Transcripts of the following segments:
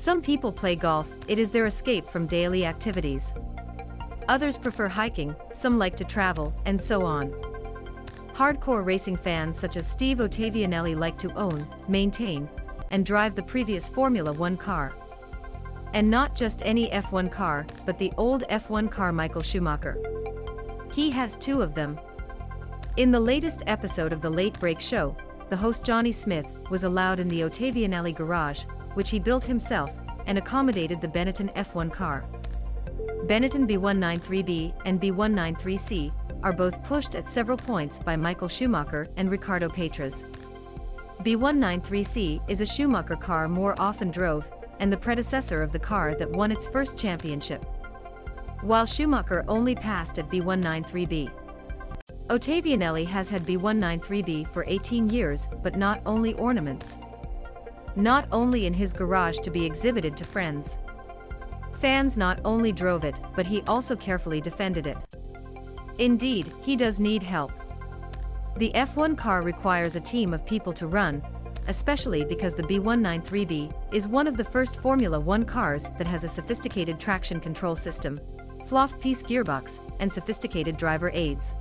Some people play golf, it is their escape from daily activities. Others prefer hiking, some like to travel, and so on. Hardcore racing fans such as Steve Ottavianelli like to own, maintain, and drive the previous Formula One car. And not just any F1 car, but the old F1 car Michael Schumacher. He has two of them. In the latest episode of the Late Break Show, the host Johnny Smith was allowed in the Ottavianelli garage, which he built himself, and accommodated the Benetton F1 car. Benetton B193B and B193C are both pushed at several points by Michael Schumacher and Riccardo Patrese. B193C is a Schumacher car more often drove, and the predecessor of the car that won its first championship, while Schumacher only passed at B193B. Ottavianelli has had B193B for 18 years, but not only ornaments. Not only in his garage to be exhibited to friends. Fans not only drove it, but he also carefully defended it. Indeed, he does need help. The F1 car requires a team of people to run, especially because the B193B is one of the first Formula One cars that has a sophisticated traction control system, flaft-peace gearbox, and sophisticated driver aids.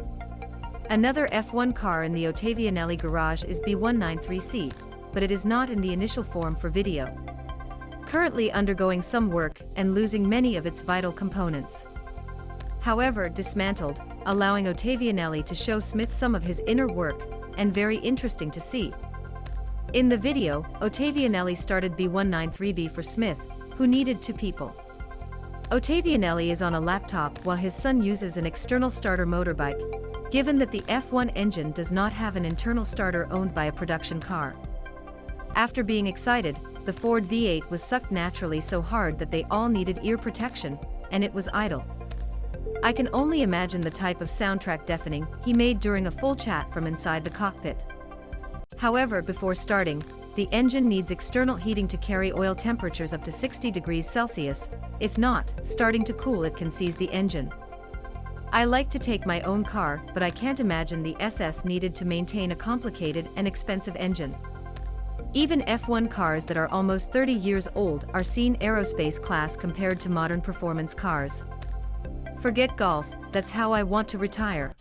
Another F1 car in the Ottavianelli garage is B193C, but it is not in the initial form for video. Currently undergoing some work and losing many of its vital components. However, dismantled, allowing Ottavianelli to show Smith some of his inner work, and very interesting to see. In the video, Ottavianelli started B193B for Smith, who needed two people. Ottavianelli is on a laptop while his son uses an external starter motorbike, given that the F1 engine does not have an internal starter owned by a production car. After being excited, the Ford V8 was sucked naturally so hard that they all needed ear protection, and it was idle. I can only imagine the type of soundtrack deafening he made during a full chat from inside the cockpit. However, before starting, the engine needs external heating to carry oil temperatures up to 60 degrees Celsius, if not, starting to cool it can seize the engine. I like to take my own car, but I can't imagine the SS needed to maintain a complicated and expensive engine. Even F1 cars that are almost 30 years old are seen aerospace class compared to modern performance cars. Forget golf, that's how I want to retire.